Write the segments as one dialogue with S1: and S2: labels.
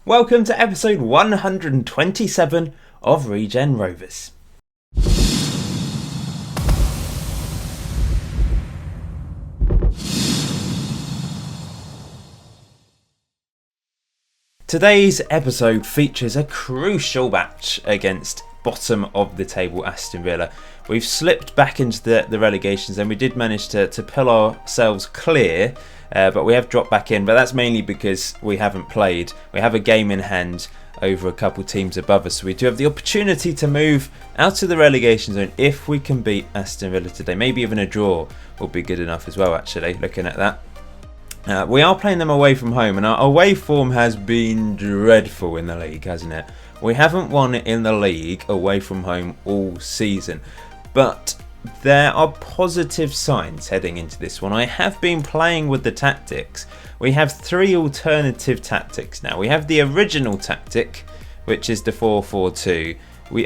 S1: Welcome to episode 127 of Regen Rovers. Today's episode features a crucial match against bottom of the table Aston Villa. We've slipped back into the relegations and we did manage to pull ourselves clear, but we have dropped back in. But that's mainly because we haven't played. We have a game in hand over a couple teams above us, so we do have the opportunity to move out of the relegation zone if we can beat Aston Villa today. Maybe even a draw will be good enough as well, actually, looking at that. We are playing them away from home, and our away form has been dreadful in the league, hasn't it? We haven't won in the league away from home all season, but there are positive signs heading into this one. I have been playing with the tactics. We have three alternative tactics now. We have the original tactic, which is the 4-4-2.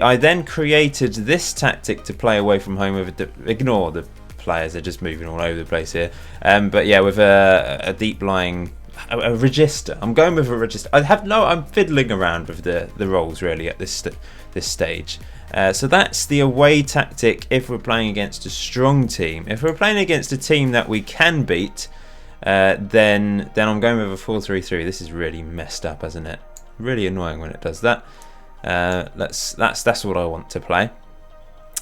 S1: I then created this tactic to play away from home with ignore the players, are just moving all over the place here. But yeah, with a deep lying a register. I'm going with a register. I'm fiddling around with the roles really at this stage. So that's the away tactic if we're playing against a strong team. If we're playing against a team that we can beat, then I'm going with a 4-3-3. This is really messed up, hasn't it? Really annoying when it does that. That's what I want to play.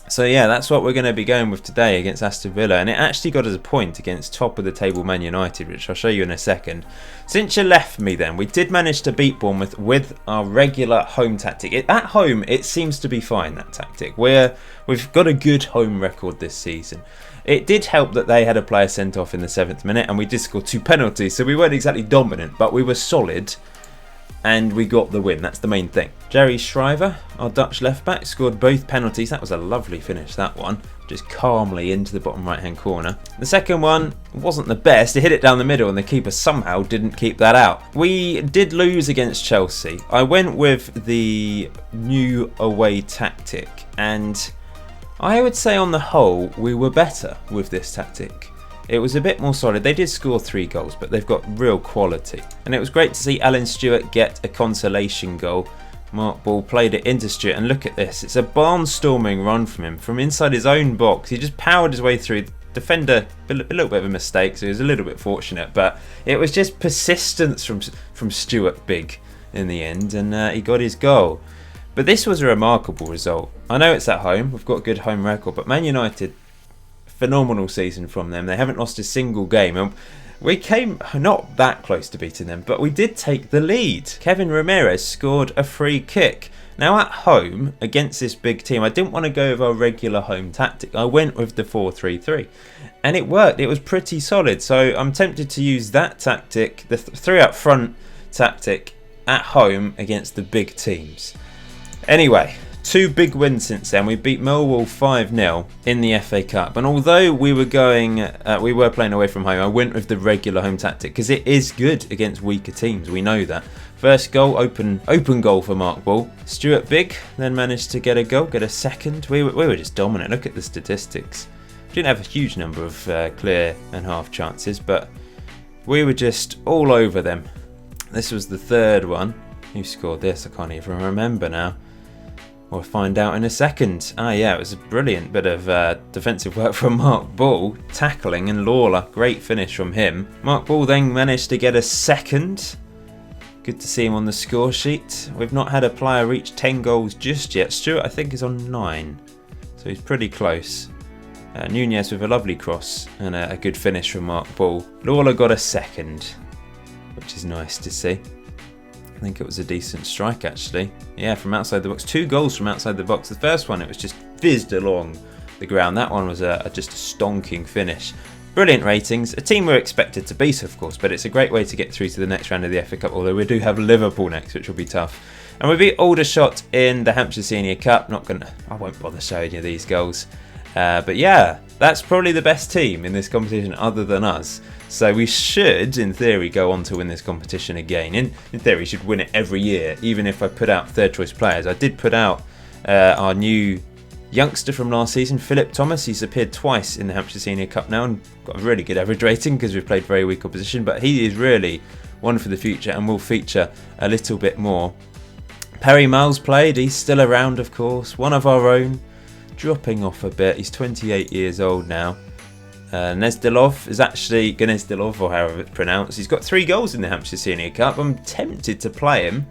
S1: So yeah, that's what we're going to be going with today against Aston Villa, and it actually got us a point against top of the table Man United, which I'll show you in a second. Since you left me then, we did manage to beat Bournemouth with our regular home tactic. At home, it seems to be fine, that tactic. We've got a good home record this season. It did help that they had a player sent off in the 7th minute, and we did score 2 penalties, so we weren't exactly dominant, but we were solid. And we got the win, that's the main thing. Jerry Shriver, our Dutch left-back, scored both penalties. That was a lovely finish, that one. Just calmly into the bottom right-hand corner. The second one wasn't the best. He hit it down the middle and the keeper somehow didn't keep that out. We did lose against Chelsea. I went with the new away tactic, and I would say on the whole, we were better with this tactic. It was a bit more solid. They did score 3 goals, but they've got real quality. And it was great to see Alan Stewart get a consolation goal. Mark Ball played it into Stewart, and look at this. It's a barnstorming run from him, from inside his own box. He just powered his way through. Defender, a little bit of a mistake, so he was a little bit fortunate. But it was just persistence from Stewart big in the end, and he got his goal. But this was a remarkable result. I know it's at home. We've got a good home record, but Man United, phenomenal season from them. They haven't lost a single game, and we came not that close to beating them, but we did take the lead. Kevin Ramirez scored a free kick. Now at home against this big team, I didn't want to go with our regular home tactic. I went with the 4-3-3, and it worked. It was pretty solid, so I'm tempted to use that tactic, the 3 up front tactic, at home against the big teams. Anyway, 2 big wins since then. We beat Millwall 5-0 in the FA Cup, and although we were playing away from home, I went with the regular home tactic because it is good against weaker teams. We know that. First goal, open goal for Mark Ball. Stuart Bigg then managed to get a second. We were just dominant. Look at the statistics. We didn't have a huge number of clear and half chances, but we were just all over them. This was the third one. Who scored this? I can't even remember now. We'll find out in a second. Yeah, it was a brilliant bit of defensive work from Mark Ball. Tackling, and Lawler, great finish from him. Mark Ball then managed to get a second. Good to see him on the score sheet. We've not had a player reach 10 goals just yet. Stewart, I think, is on 9. So he's pretty close. Nunez with a lovely cross and a good finish from Mark Ball. Lawler got a second, which is nice to see. I think it was a decent strike, actually. Yeah, from outside the box. 2 goals from outside the box. The first one, it was just fizzed along the ground. That one was just a stonking finish. Brilliant ratings. A team we're expected to beat, of course, but it's a great way to get through to the next round of the FA Cup, although we do have Liverpool next, which will be tough. And we beat Aldershot in the Hampshire Senior Cup. I won't bother showing you these goals. But yeah, that's probably the best team in this competition other than us. So we should, in theory, go on to win this competition again. In theory, we should win it every year, even if I put out third choice players. I did put out our new youngster from last season, Phillip Thomas. He's appeared twice in the Hampshire Senior Cup now and got a really good average rating because we've played very weak opposition. But he is really one for the future and will feature a little bit more. Perry Miles played, he's still around of course, one of our own, dropping off a bit, he's 28 years old now. Nezdilov is actually Gnezdilov, or however it's pronounced. He's got 3 goals in the Hampshire Senior Cup. I'm tempted to play him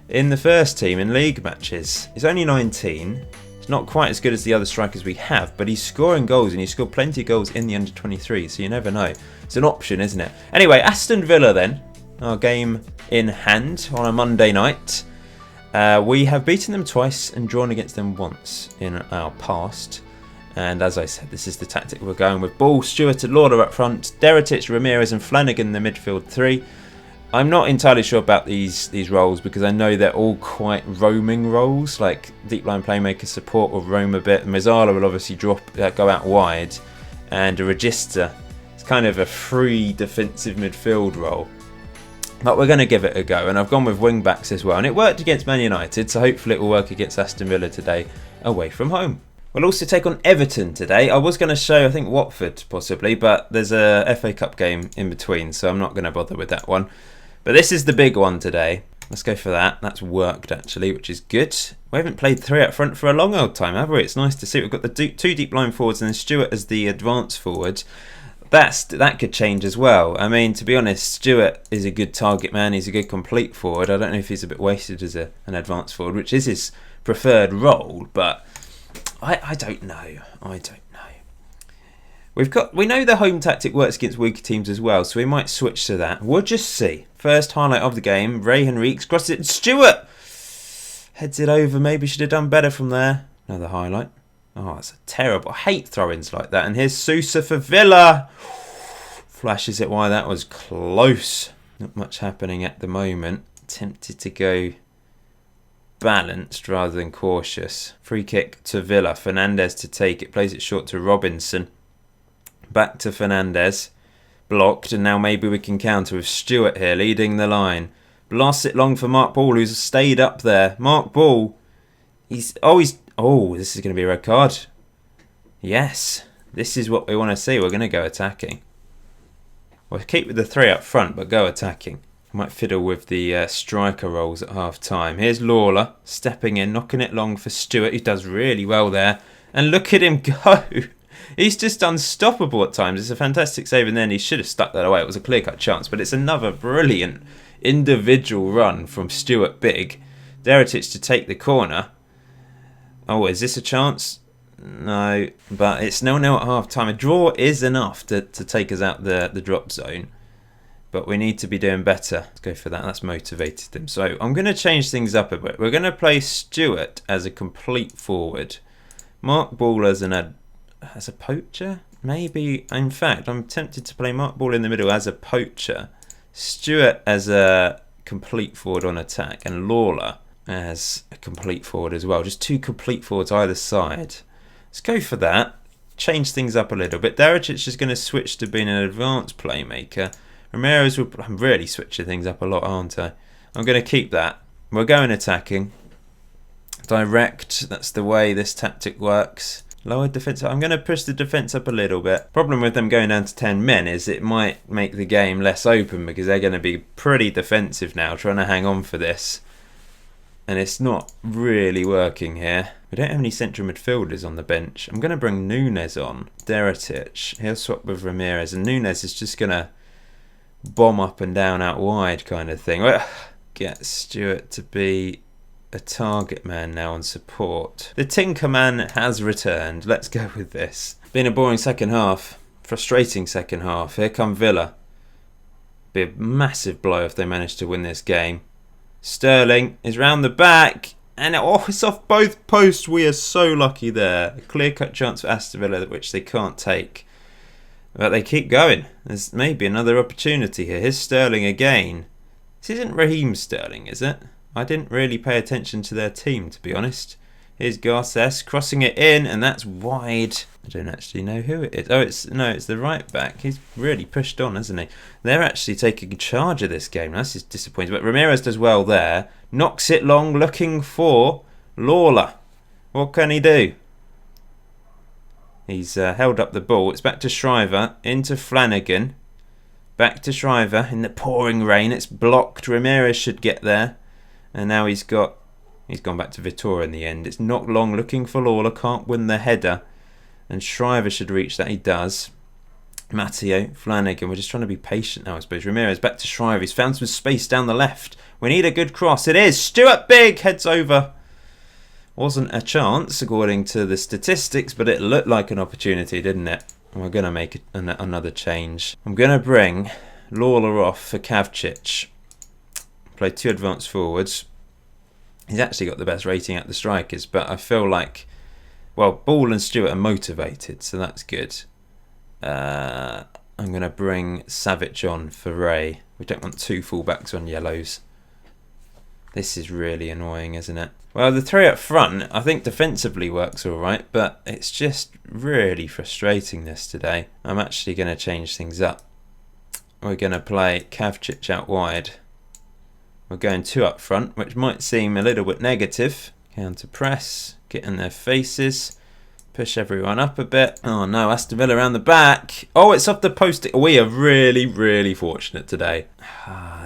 S1: in the first team in league matches. He's only 19. He's not quite as good as the other strikers we have, but he's scoring goals and he's scored plenty of goals in the under-23, so you never know. It's an option, isn't it? Anyway, Aston Villa then, our game in hand on a Monday night. We have beaten them twice and drawn against them once in our past. And as I said, this is the tactic we're going with. Ball, Stewart and Lawler up front, Deretic, Ramirez and Flanagan in the midfield 3. I'm not entirely sure about these roles because I know they're all quite roaming roles, like deep line playmaker support will roam a bit. Mazzala will obviously go out wide, and a Regista is kind of a free defensive midfield role. But we're going to give it a go, and I've gone with wing backs as well. And it worked against Man United, so hopefully it will work against Aston Villa today away from home. We'll also take on Everton today. I was going to show, I think, Watford possibly, but there's a FA Cup game in between, so I'm not going to bother with that one. But this is the big one today. Let's go for that. That's worked, actually, which is good. We haven't played 3 up front for a long old time, have we? It's nice to see. We've got the 2 deep line forwards and then Stewart as the advance forward. That could change as well. I mean, to be honest, Stewart is a good target man. He's a good complete forward. I don't know if he's a bit wasted as an advance forward, which is his preferred role, but I don't know. We know the home tactic works against weaker teams as well, so we might switch to that. We'll just see. First highlight of the game, Ray Henriques crosses it, Stewart heads it over. Maybe should have done better from there. Another highlight. Oh, that's terrible. I hate throw-ins like that. And here's Sousa for Villa. Flashes it wide. That was close. Not much happening at the moment. Tempted to go balanced rather than cautious. Free kick to Villa. Fernandez to take it. Plays it short to Robinson. Back to Fernandez. Blocked, and now maybe we can counter with Stewart here leading the line. Blasts it long for Mark Ball, who's stayed up there. Mark Ball. This is going to be a red card. Yes. This is what we want to see. We're going to go attacking. We'll keep with the 3 up front, but go attacking. Might fiddle with the striker roles at half time. Here's Lawler stepping in, knocking it long for Stewart, who does really well there. And look at him go. He's just unstoppable at times. It's a fantastic save, and then he should have stuck that away. It was a clear-cut chance, but it's another brilliant individual run from Stewart Big. Deretic to take the corner. Oh, is this a chance? No, but it's 0-0 at half-time. A draw is enough to take us out the drop zone, but we need to be doing better. Let's go for that. That's motivated them. So I'm going to change things up a bit. We're going to play Stewart as a complete forward. Mark Ball as a poacher? Maybe. In fact, I'm tempted to play Mark Ball in the middle as a poacher. Stewart as a complete forward on attack. And Lawler as a complete forward as well. Just 2 complete forwards either side. Let's go for that. Change things up a little bit. Deretic is going to switch to being an advanced playmaker. Ramirez will... I'm really switching things up a lot, aren't I? I'm going to keep that. We're going attacking. Direct. That's the way this tactic works. Lower defence. I'm going to push the defence up a little bit. Problem with them going down to 10 men is it might make the game less open because they're going to be pretty defensive now, trying to hang on for this. And it's not really working here. We don't have any central midfielders on the bench. I'm going to bring Nunes on. Deretic. He'll swap with Ramirez. And Nunes is just going to bomb up and down out wide kind of thing. Get Stewart to be a target man now on support. The Tinker Man has returned. Let's go with this. Been a boring second half. Frustrating second half. Here come Villa. Be a massive blow if they manage to win this game. Sterling is round the back. And it's off both posts. We are so lucky there. A clear-cut chance for Aston Villa, which they can't take. But they keep going. There's maybe another opportunity here. Here's Sterling again. This isn't Raheem Sterling, is it? I didn't really pay attention to their team, to be honest. Here's Garces crossing it in, and that's wide. I don't actually know who it is. Oh, it's the right back. He's really pushed on, hasn't he? They're actually taking charge of this game. That's just disappointing. But Ramirez does well there. Knocks it long, looking for Lawler. What can he do? He's held up the ball. It's back to Shriver. Into Flanagan. Back to Shriver in the pouring rain. It's blocked. Ramirez should get there. And now he's gone back to Vitor in the end. It's not long looking for Lawler. Can't win the header. And Shriver should reach that. He does. Matteo, Flanagan. We're just trying to be patient now, I suppose. Ramirez back to Shriver. He's found some space down the left. We need a good cross. It is. Stuart Bigg heads over. Wasn't a chance according to the statistics, but it looked like an opportunity, didn't it? We're going to make another change. I'm going to bring Lawler off for Kavcic. Play 2 advanced forwards. He's actually got the best rating at the strikers, but I feel like, well, Ball and Stewart are motivated, so that's good. I'm going to bring Savic on for Ray. We don't want 2 fullbacks on yellows. This is really annoying, isn't it? Well, the 3 up front, I think defensively works all right, but it's just really frustrating this today. I'm actually going to change things up. We're going to play Kavcic out wide. We're going 2 up front, which might seem a little bit negative. Counter press, get in their faces, push everyone up a bit. Oh no, Aston Villa around the back. Oh, it's off the post. We are really, really fortunate today.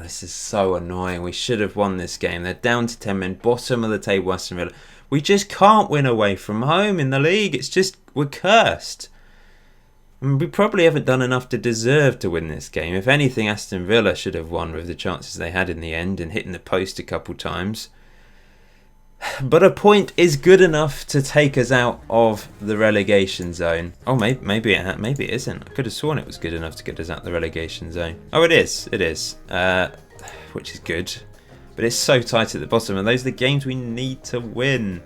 S1: This is so annoying. We should have won this game. They're down to 10 men, bottom of the table, Aston Villa. We just can't win away from home in the league. It's just, we're cursed. And we probably haven't done enough to deserve to win this game. If anything, Aston Villa should have won with the chances they had in the end and hitting the post a couple times. But a point is good enough to take us out of the relegation zone. Oh, maybe it isn't. I could have sworn it was good enough to get us out of the relegation zone. Oh, it is. It is. Which is good. But it's so tight at the bottom, and those are the games we need to win.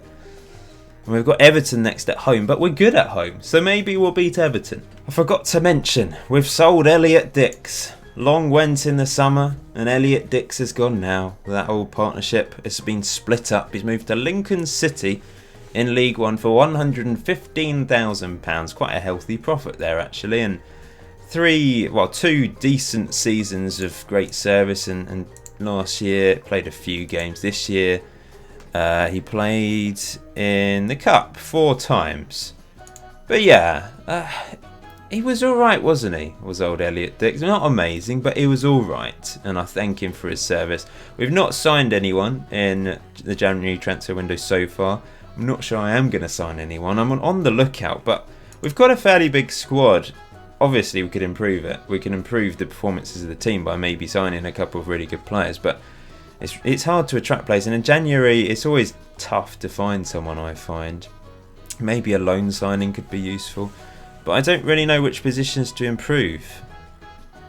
S1: And we've got Everton next at home, but we're good at home, so maybe we'll beat Everton. I forgot to mention, we've sold Elliot Dix. Long went in the summer, and Elliot Dix has gone now. That old partnership has been split up. He's moved to Lincoln City in League One for £115,000. Quite a healthy profit there, actually. And 2 decent seasons of great service. And last year, played a few games. This year, he played in the Cup 4 times. But yeah, he was alright, wasn't he? Was old Elliot Dix. Not amazing, but he was alright. And I thank him for his service. We've not signed anyone in the January transfer window so far. I'm not sure I am going to sign anyone. I'm on the lookout, but we've got a fairly big squad. Obviously, we could improve it. We can improve the performances of the team by maybe signing a couple of really good players. But it's hard to attract players. And in January, it's always tough to find someone, I find. Maybe a loan signing could be useful. But I don't really know which positions to improve.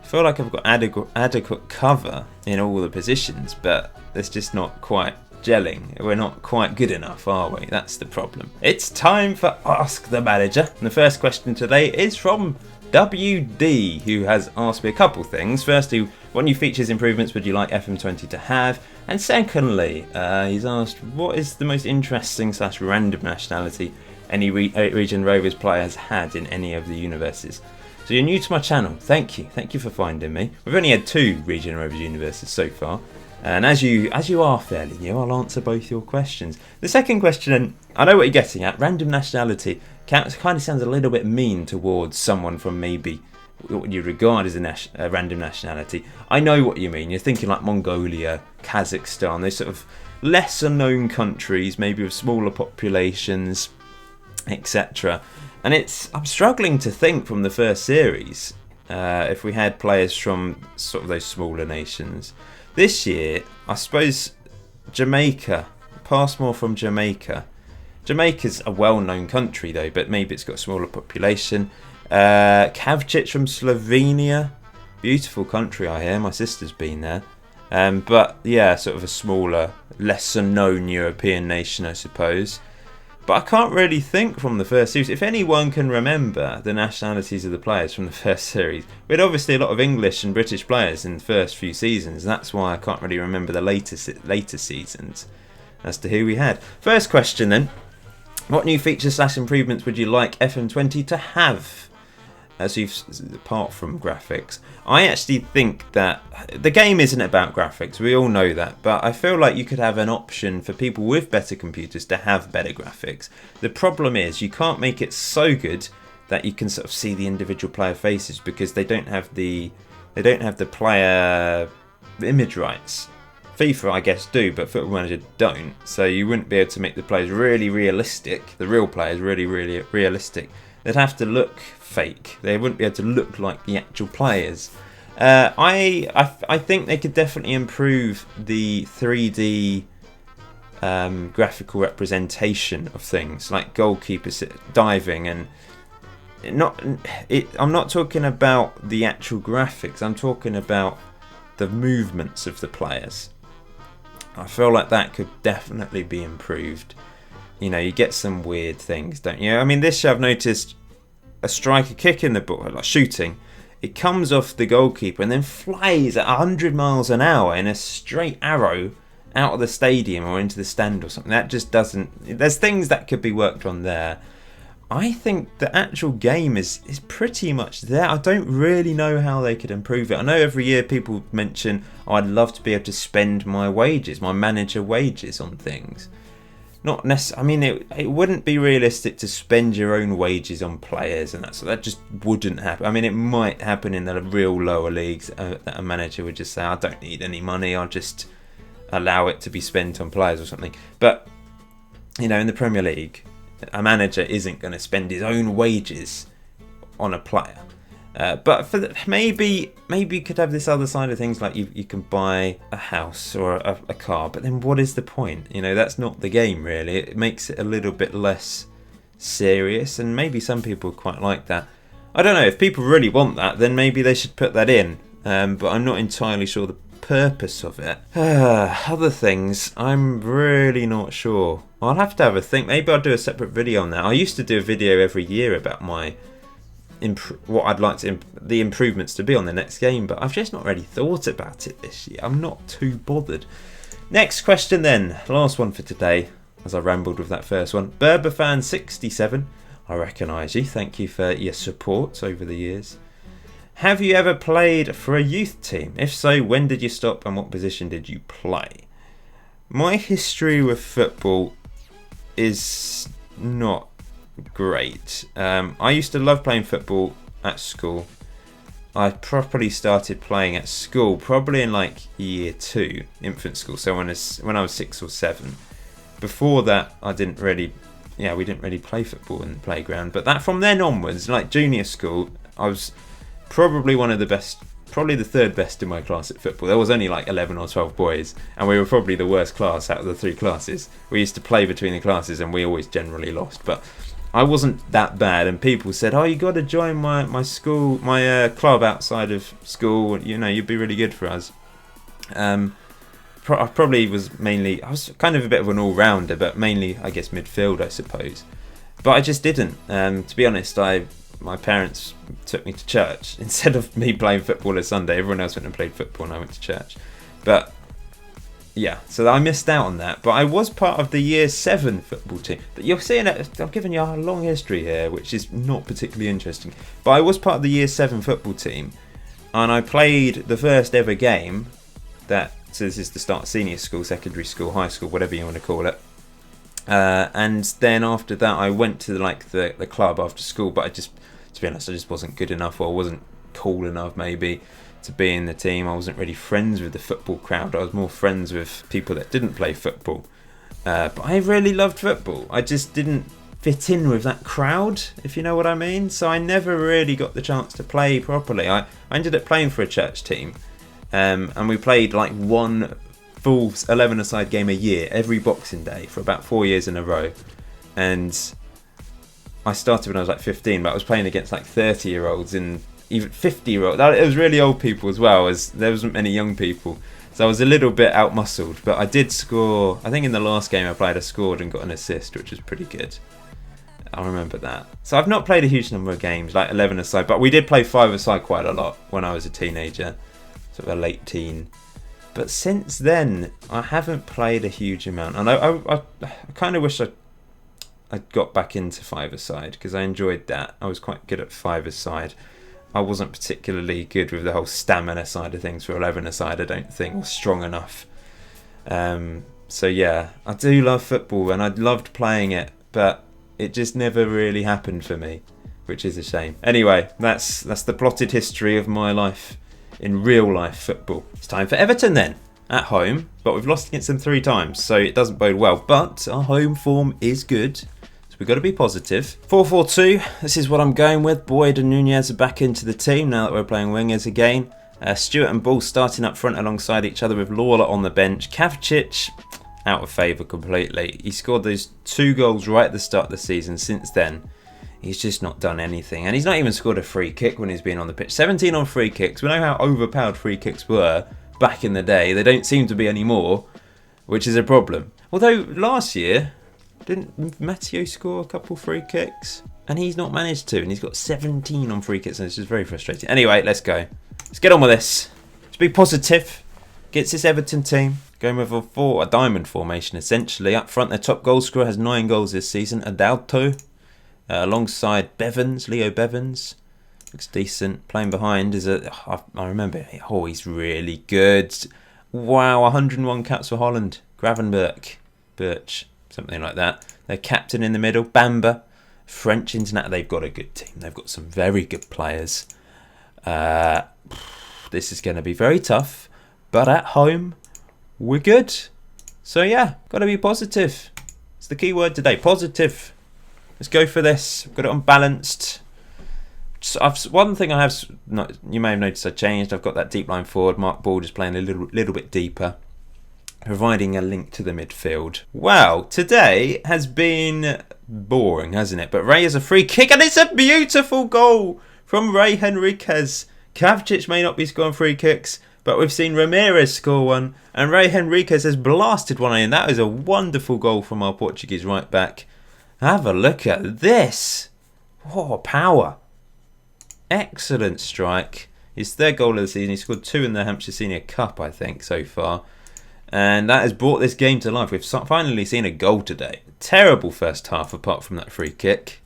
S1: I feel like I've got adequate cover in all the positions, but it's just not quite gelling. We're not quite good enough, are we? That's the problem. It's time for Ask the Manager. And the first question today is from WD, who has asked me a couple things. Firstly, what new features improvements would you like FM20 to have? And secondly, he's asked, what is the most interesting / random nationality any Regen Rovers player has had in any of the universes? So you're new to my channel. Thank you for finding me. We've only had 2 Regen Rovers universes so far, and as you are fairly new, I'll answer both your questions. The second question, I know what you're getting at. Random nationality kind of sounds a little bit mean towards someone from maybe what you regard as a random nationality. I know what you mean. You're thinking like Mongolia, Kazakhstan, those sort of lesser known countries, maybe with smaller populations, etc. And I'm struggling to think from the first series if we had players from sort of those smaller nations. This year, I suppose Jamaica, Passmore from Jamaica. Jamaica's a well-known country though, but maybe it's got a smaller population. Kavcic from Slovenia, beautiful country I hear. My sister's been there. But yeah, sort of a smaller, lesser known European nation, I suppose. But I can't really think from the first series. If anyone can remember the nationalities of the players from the first series, we had obviously a lot of English and British players in the first few seasons. That's why I can't really remember the later seasons as to who we had. First question then. What new features / improvements would you like FM20 to have? Apart from graphics, I actually think that the game isn't about graphics. We all know that, but I feel like you could have an option for people with better computers to have better graphics. The problem is you can't make it so good that you can sort of see the individual player faces because they don't have the They don't have the player image rights. FIFA, I guess, do, but Football Manager don't. So you wouldn't be able to make the players really realistic, the real players really realistic. They'd have to look fake. They wouldn't be able to look like the actual players. I think they could definitely improve the 3D graphical representation of things, like goalkeepers diving and I'm not talking about the actual graphics. I'm talking about the movements of the players. I feel like that could definitely be improved. You know, you get some weird things, don't you? I mean, this year I've noticed a striker kicking the ball, like shooting. It comes off the goalkeeper and then flies at 100 miles an hour in a straight arrow out of the stadium or into the stand or something. That just doesn't... There's things that could be worked on there. I think the actual game is pretty much there. I don't really know how they could improve it. I know every year people mention, oh, I'd love to be able to spend my wages, my manager wages on things. Not necessarily. I mean, it wouldn't be realistic to spend your own wages on players and that. So that just wouldn't happen. I mean, it might happen in the real lower leagues that a manager would just say, I don't need any money. I'll just allow it to be spent on players or something. But, you know, in the Premier League, a manager isn't going to spend his own wages on a player. But for maybe you could have this other side of things, like you can buy a house or a car, but then what is the point? You know, that's not the game really. It makes it a little bit less serious, and maybe some people quite like that. I don't know, if people really want that, then maybe they should put that in. But I'm not entirely sure the purpose of it. Other things, I'm really not sure. I'll have to have a think. Maybe I'll do a separate video on that. I used to do a video every year about my what I'd like to the improvements to be on the next game, but I've just not really thought about it this year. I'm not too bothered. Next question then, last one for today, as I rambled with that first one. Berberfan67, I recognise you. Thank you for your support over the years. Have you ever played for a youth team? If so, when did you stop and what position did you play? My history with football is not great. I used to love playing football at school. I properly started playing at school probably in like year 2, infant school, so when I was 6 or 7. Before that, we didn't really play football in the playground, but that from then onwards, like junior school, I was probably one of the best, probably the third best in my class at football. There was only like 11 or 12 boys, and we were probably the worst class out of the 3 classes. We used to play between the classes and we always generally lost, but I wasn't that bad, and people said, oh, you got to join my school, my club outside of school, you know, you'd be really good for us. I probably was mainly, I was kind of a bit of an all-rounder, but mainly, I guess, midfield, I suppose. But I just didn't. To be honest, my parents took me to church. Instead of me playing football on Sunday, everyone else went and played football and I went to church. But yeah, so I missed out on that. But I was part of the year 7 football team. But you're seeing it, I'm giving you a long history here, which is not particularly interesting. But I was part of the year 7 football team, and I played the first ever game. So this is the start of senior school, secondary school, high school, whatever you want to call it. And then after that, I went to the club after school. But to be honest, I just wasn't good enough, or wasn't cool enough maybe to be in the team. I wasn't really friends with the football crowd. I was more friends with people that didn't play football. But I really loved football. I just didn't fit in with that crowd, if you know what I mean. So I never really got the chance to play properly. I ended up playing for a church team, and we played like one full 11-a-side game a year, every Boxing Day, for about 4 years in a row. And I started when I was like 15, but I was playing against like 30-year-olds and even 50-year-olds. It was really old people as well, as there wasn't many young people. So I was a little bit out-muscled, but I did score. I think in the last game I played, I scored and got an assist, which was pretty good. I remember that. So I've not played a huge number of games, like 11-a-side, but we did play 5-a-side quite a lot when I was a teenager, sort of a late teen. But since then, I haven't played a huge amount. And I kind of wish I got back into 5-a-side, because I enjoyed that. I was quite good at 5-a-side. I wasn't particularly good with the whole stamina side of things for 11-a-side, I don't think, or strong enough. So yeah, I do love football, and I loved playing it, but it just never really happened for me, which is a shame. Anyway, that's the plotted history of my life in real life football. It's time for Everton then, at home, but we've lost against them 3 times, so it doesn't bode well. But our home form is good, so we've got to be positive. 4-4-2, this is what I'm going with. Boyd and Nunez are back into the team now that we're playing wingers again. Stewart and Ball starting up front alongside each other with Lawler on the bench. Kavcic, out of favour completely. He scored those 2 goals right at the start of the season. Since then, he's just not done anything. And he's not even scored a free kick when he's been on the pitch. 17 on free kicks. We know how overpowered free kicks were back in the day. They don't seem to be anymore, which is a problem. Although last year, didn't Matteo score a couple free kicks? And he's not managed to. And he's got 17 on free kicks. And it's just very frustrating. Anyway, let's go. Let's get on with this. Let's be positive. Gets this Everton team going with a diamond formation essentially. Up front, their top goal scorer has 9 goals this season. Adalto, alongside Leo Bevans. Looks decent. Playing behind is I remember. Oh, he's really good. Wow, 101 caps for Holland. Gravenberch, Birch, something like that. Their captain in the middle, Bamba. French international. They've got a good team. They've got some very good players. This is going to be very tough, but at home, we're good. So yeah, got to be positive. It's the key word today, positive. Let's go for this. I've got it unbalanced. One thing I have, you may have noticed I changed. I've got that deep line forward. Mark Ball just playing a little bit deeper, providing a link to the midfield. Wow, today has been boring, hasn't it? But Ray has a free kick, and it's a beautiful goal from Ray Henriquez. Kavcic may not be scoring free kicks, but we've seen Ramirez score one, and Ray Henriquez has blasted one in. That is a wonderful goal from our Portuguese right back. Have a look at this. Oh, power. Excellent strike. His 3rd goal of the season. He scored 2 in the Hampshire Senior Cup, I think, so far. And that has brought this game to life. We've finally seen a goal today. Terrible first half apart from that free kick.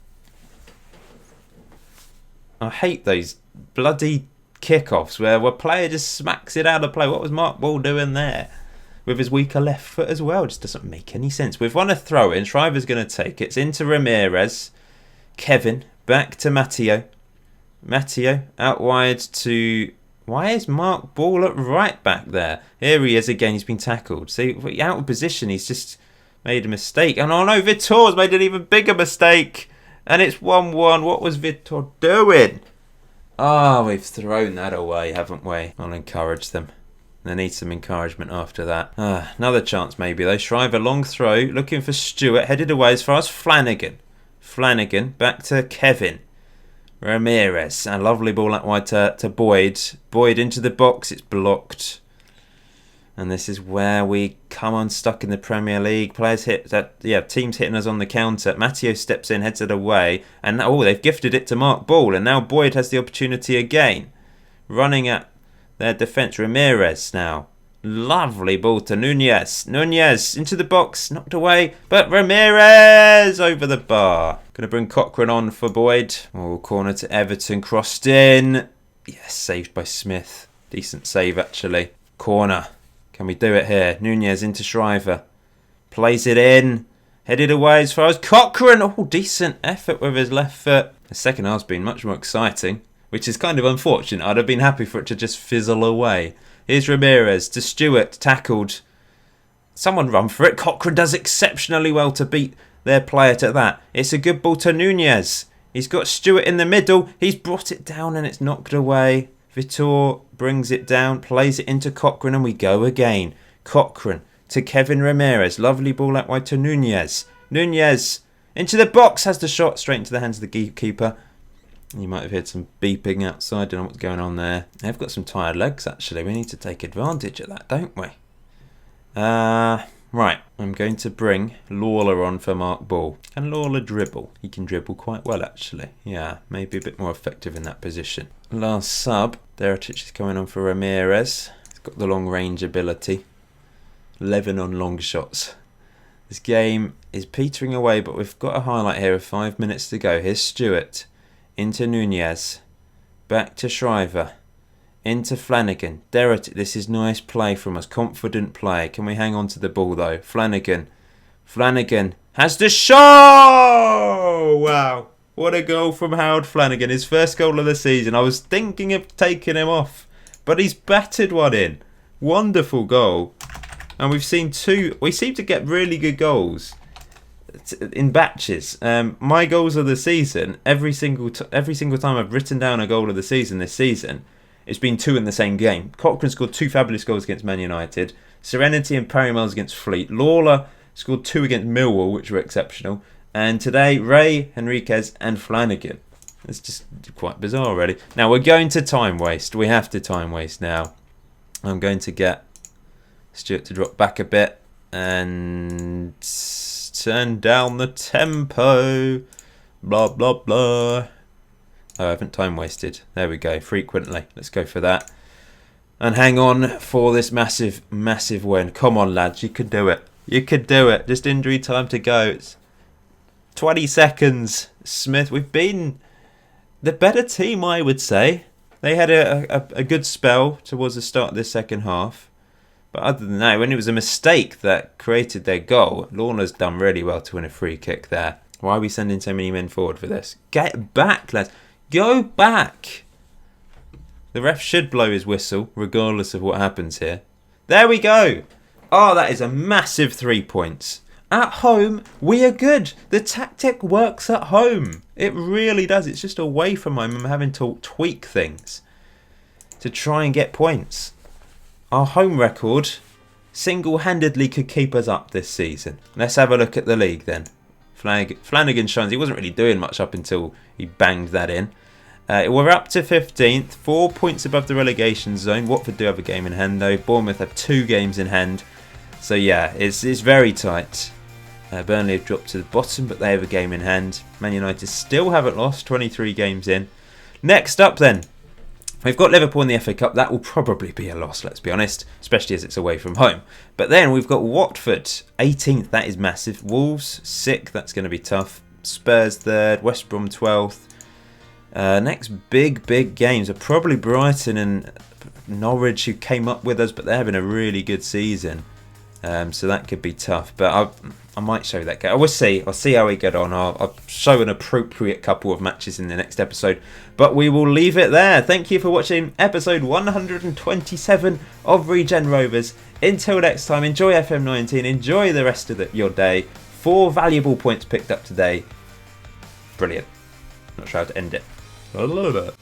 S1: I hate those bloody kickoffs where a player just smacks it out of play. What was Mark Ball doing there? With his weaker left foot as well. It just doesn't make any sense. We've won a throw in. Shriver's going to take it. It's into Ramirez. Kevin. Back to Matteo. Matteo out wide to... Why is Mark Ball at right back there? Here he is again. He's been tackled. See, out of position. He's just made a mistake. And oh no, Vitor's made an even bigger mistake. And it's 1-1. What was Vitor doing? Ah, we've thrown that away, haven't we? I'll encourage them. They need some encouragement after that. Another chance maybe though. Shriver, long throw. Looking for Stewart. Headed away as far as Flanagan. Flanagan. Back to Kevin. Ramirez. A lovely ball out wide to Boyd. Boyd into the box. It's blocked. And this is where we come unstuck in the Premier League. Players hit that. Yeah, teams hitting us on the counter. Matteo steps in, heads it away. And they've gifted it to Mark Ball. And now Boyd has the opportunity again. Running at their defence. Ramirez now. Lovely ball to Nunez. Nunez into the box. Knocked away. But Ramirez over the bar. Going to bring Cochrane on for Boyd. Oh, corner to Everton. Crossed in. Yes, saved by Smith. Decent save actually. Corner. Can we do it here? Nunez into Shriver. Plays it in. Headed away as far as Cochrane. Oh, decent effort with his left foot. The second half's been much more exciting, which is kind of unfortunate. I'd have been happy for it to just fizzle away. Here's Ramirez to Stewart. Tackled. Someone run for it. Cochrane does exceptionally well to beat their player to that. It's a good ball to Nunez. He's got Stewart in the middle. He's brought it down and it's knocked away. Vitor brings it down, plays it into Cochrane, and we go again. Cochrane to Kevin Ramirez. Lovely ball out wide to Nunez. Nunez into the box, has the shot straight into the hands of the keeper. You might have heard some beeping outside. Don't know what's going on there. They've got some tired legs, actually. We need to take advantage of that, don't we? Right. I'm going to bring Lawler on for Mark Ball. Can Lawler dribble? He can dribble quite well, actually. Yeah, maybe a bit more effective in that position. Last sub. Deratic is coming on for Ramirez. He's got the long range ability. 11 on long shots. This game is petering away, but we've got a highlight here of 5 minutes to go. Here's Stewart. Into Nunez. Back to Shriver. Into Flanagan. Deratic. This is nice play from us. Confident play. Can we hang on to the ball though? Flanagan. Flanagan has the shot! Wow. What a goal from Howard Flanagan. His first goal of the season. I was thinking of taking him off. but he's battered one in. Wonderful goal. And we've seen two. We seem to get really good goals in batches. My goals of the season, every single time I've written down a goal of the season this season, it's been 2 in the same game. Cochrane scored 2 fabulous goals against Man United. Serenity and Perry Miles against Fleet. Lawler scored 2 against Millwall, which were exceptional. And today, Ray, Henriquez and Flanagan. It's just quite bizarre, really. Now, we're going to time waste. We have to time waste now. I'm going to get Stuart to drop back a bit and turn down the tempo. Blah, blah, blah. Oh, I haven't time wasted. There we go. Frequently. Let's go for that. And hang on for this massive, massive win. Come on, lads. You could do it. You could do it. Just injury time to go. It's 20 seconds. Smith, we've been the better team, I would say. They had a good spell towards the start of this second half. But other than that, when it was a mistake that created their goal, Lorna's done really well to win a free kick there. Why are we sending so many men forward for this? Get back, lads. Go back. The ref should blow his whistle, regardless of what happens here. There we go. Oh, that is a massive 3 points. At home, we are good. The tactic works at home. It really does. It's just away from home I'm having to tweak things to try and get points. Our home record single-handedly could keep us up this season. Let's have a look at the league then. Flanagan shines. He wasn't really doing much up until he banged that in. We're up to 15th, 4 points above the relegation zone. Watford do have a game in hand though. Bournemouth have 2 games in hand. So yeah, it's very tight. Burnley have dropped to the bottom, but they have a game in hand. Man United still haven't lost, 23 games in. Next up then, we've got Liverpool in the FA Cup. That will probably be a loss, let's be honest, especially as it's away from home. But then we've got Watford, 18th. That is massive. Wolves, 6th. That's going to be tough. Spurs, 3rd. West Brom, 12th. Next big games are probably Brighton and Norwich, who came up with us, but they're having a really good season. So that could be tough. But I might show that game. We'll see. I'll see how we get on. I'll show an appropriate couple of matches in the next episode. But we will leave it there. Thank you for watching episode 127 of Regen Rovers. Until next time, enjoy FM19. Enjoy the rest of your day. 4 valuable points picked up today. Brilliant. Not sure how to end it. I love it.